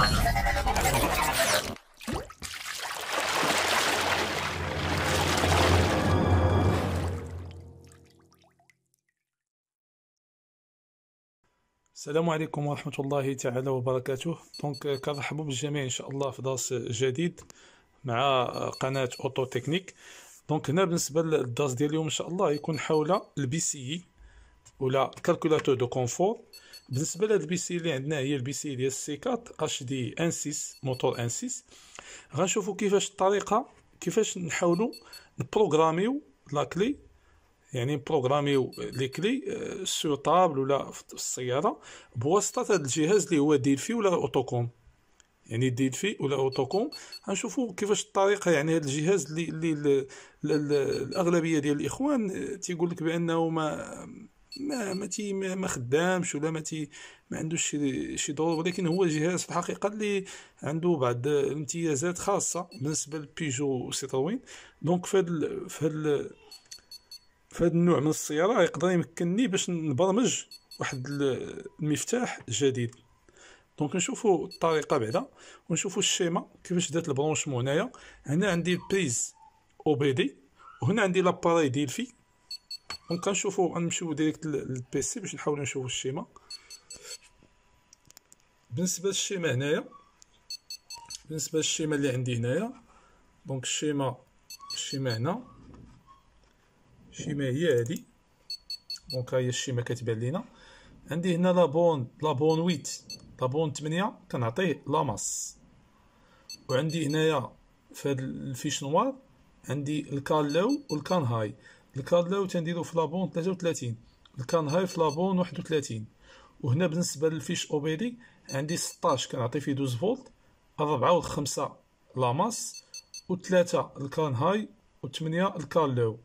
السلام عليكم ورحمة الله تعالى وبركاته. كنرحبوا بالجميع إن شاء الله في درس جديد مع قناة أوتو تكنيك. هنا بالنسبة للدرس ديال اليوم إن شاء الله يكون حول البي سي إي ولا كالكولاتور دو كونفور. بالنسبة لهاد البي سي اللي عندنا هي البي سي ديال سي 4 اتش دي ان 6 موتور ان 6. غنشوفوا كيفاش الطريقة كيفاش نحاولوا نبروغراميو لاكلي، يعني بروغراميو لي كلي سو طابل ولا في السياره بواسطه هذا الجهاز اللي هو ديلفي ولا اوتوكوم. يعني ديلفي ولا اوتوكوم غنشوفوا كيفاش الطريقه. يعني هذا الجهاز الاغلبيه ديال الاخوان تيقول لك بانه ما خدامش ولا ما عندوش شي ضرورة، ولكن هو جهاز في الحقيقه اللي عنده بعض الامتيازات خاصه بالنسبه لبيجو وسيتروين. في هذا النوع من السيارة يقدر يمكنني باش نبرمج واحد المفتاح جديد. نشوفوا الطريقة بعدا ونشوفوا الشيما كيفاش دات البرونشمون. هنا عندي البريز او بي دي وهنا عندي لاباراي ديلفي. كنشوفوا غنمشيو ديريكت للبيسي باش نحاولوا نشوفوا الشيما. بالنسبة للشيما هنايا، بالنسبة للشيما اللي عندي هنايا، الشيما هنا، الشيما هي هادي. ها هي الشيما كتبان لينا. عندي هنا لابون 8 لابون 8 كنعطيه لاماس. وعندي هنايا في هاد الفيش نوار عندي الكان لو والكان هاي. الكان لو تنديرو في لابون 33، الكان هاي في لابون 31. وهنا بالنسبة للفيش او بي دي عندي 16 كنعطي فيه 12 فولت، 4 و5 لاماس، و3 الكان هاي، و8 الكان لو.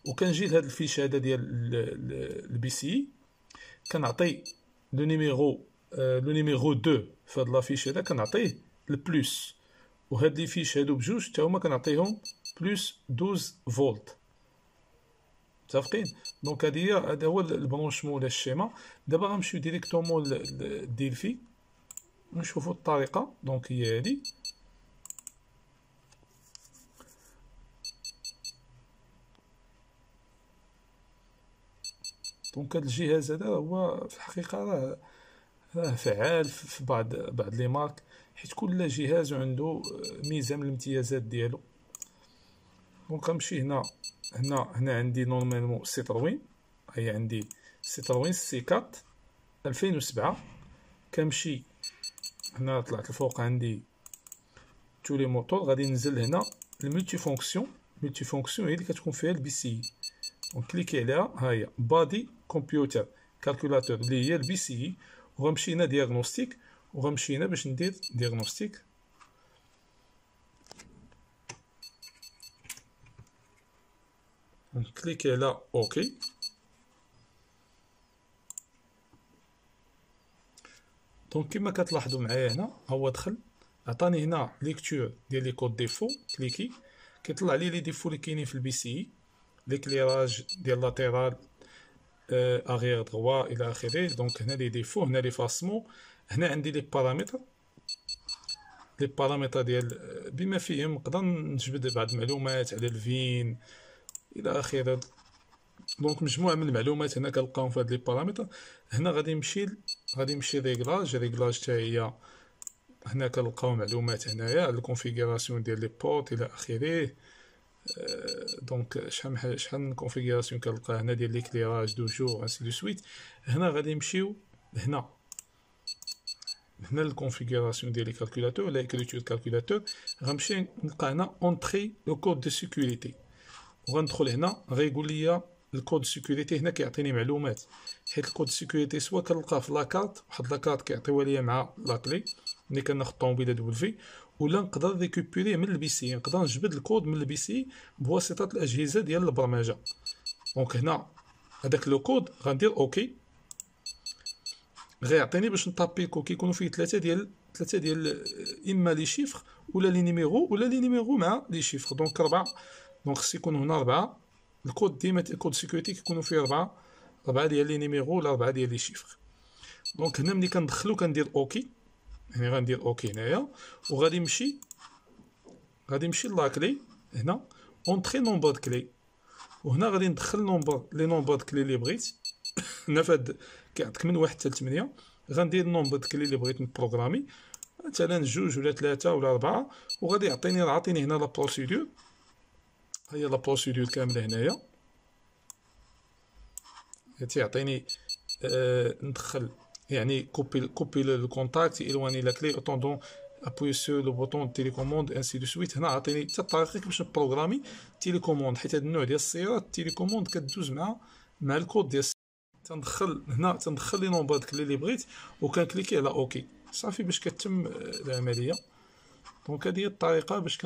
وكنجي لهاد الفيش هذا ديال البي سي كنعطي لو نيميرو 2 في هاد لافيش هذا كنعطيه البلوس. وهاد لي فيش هادو بجوج حتى هما كنعطيهم بلوس 12 فولت. متفقين؟ هذا هو البرونشمون ولا الشيما. دابا غنمشيو ديريكتومون للديلفي ونشوفوا الطريقه. هي هادي. هاد الجهاز هذا هو في الحقيقة راه فعال في بعض لي مارك، حيت كل جهاز عنده ميزة من الامتيازات ديالو. غنمشي هنا عندي نورمالمون سيتروين. هي عندي سيتروين سي 4 2007. كنمشي هنا طلعت الفوق عندي تو لي موتور. غادي ننزل هنا الملتي فونكسيون. الملتي فونكسيون هي اللي كتكون فيها البي سي. كليكي عليها، ها هي بادي كمبيوتر كالكولاتور اللي هي البي سي. وغنمشي هنا دياغنوستيك، وغنمشي هنا باش ندير دياغنوستيك. نكليكي على اوكي. كما كتلاحظوا معايا هنا هو دخل عطاني هنا ليكتور ديال لي كود ديفو. كليكي كيطلع لي ديفو اللي كاينين في البي سي، ليكليراج ديال لاتيرال، اغيير دغوا الى اخره. هنا لي ديفو، هنا لي فاسمون، هنا عندي لي بارامتر. لي بارامتر ديال بما فيهم نقدر نجبد بعض المعلومات على الفين الى اخره. مجموعه من المعلومات هنا كنلقاهم في هاد لي بارامتر. هنا غادي نمشي ريغلاج حتى هي. هنا كنلقاو معلومات هنايا على الكونفيغوراسيون ديال لي بورت الى اخره. شحال من كونفيغوراسيون كنلقى هنا ديال ليكليراج دو جور انسي دو سويت. هنا غادي نمشيو هنا الكونفيغوراسيون ديال لي كالكولاتور ولا اكريتور كالكولاتور. غنمشي نلقى هنا اونطري لو كود دو سيكوريتي، وغندخل هنا غيقول لي الكود دو سيكوريتي. هنا كيعطيني معلومات، حيت الكود دو سيكوريتي سوا كنلقاه في لاكارت، واحد لاكارت كيعطيوها ليا مع لاكلي ملي كناخد طوموبيله دبل، ولا نقدر ريكوبيريه من البي سي. نقدر نجبد الكود من البي سي بواسطه الاجهزه ديال البرمجه. هنا هذاك لو كود غندير اوكي. غيعطيني باش نطابيكو كيكونوا فيه ثلاثه ديال اما لي شيفر ولا لي نيميرو مع لي شيفر. 4. خص يكون هنا 4. الكود ديما الكود سيكوريتي كيكونوا فيه 4 ديال لي نيميرو ولا 4 ديال لي شيفر. هنا ملي كندخلو كندير اوكي. يعني غندير اوكي هنايا، وغادي نمشي لاكلي هنا اونطري نومبر د كلي، وهنا غادي ندخل لي نومبر د كلي اللي بغيت. هنا فهاد كيعطيك من 1 حتى ل 8. غندير النومبر د كلي اللي بغيت نبروغرامي، مثلا 2 ولا 3 ولا 4، وغادي يعطيني هنا لا بروسيدور. هي لا بروسيدور كامله هنايا، تيعطيني ندخل يعني كوبي لو كونتاكت، الواني لا كلي اتوندون ابوي سور لو بوطون تيليكوموند انسي دو سويت. هنا عطيني حتى الطريقه كيفاش نبروغرامي تيليكوموند، حيت هاد النوع ديال السيارات التيليكوموند كدوز مع الكود ديال تندخل هنا لي نومبر ديال اللي بغيت، وكنكليكي على اوكي صافي باش كتم العمليه. دونك هذه هي الطريقه باش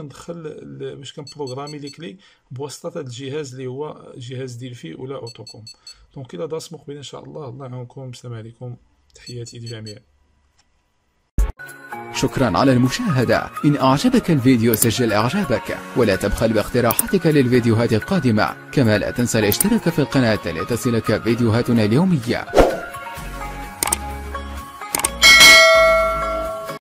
كنبروغرامي لي كلي بواسطه هذا الجهاز اللي هو جهاز ديلفي ولا اوتوكوم. دونك الى داس مقبل ان شاء الله. الله يعاونكم، السلام عليكم، تحياتي للجميع. شكرا على المشاهدة. إن أعجبك الفيديو سجل إعجابك، ولا تبخل باقتراحاتك للفيديوهات القادمة. كما لا تنسى الاشتراك في القناة لتصلك فيديوهاتنا اليومية.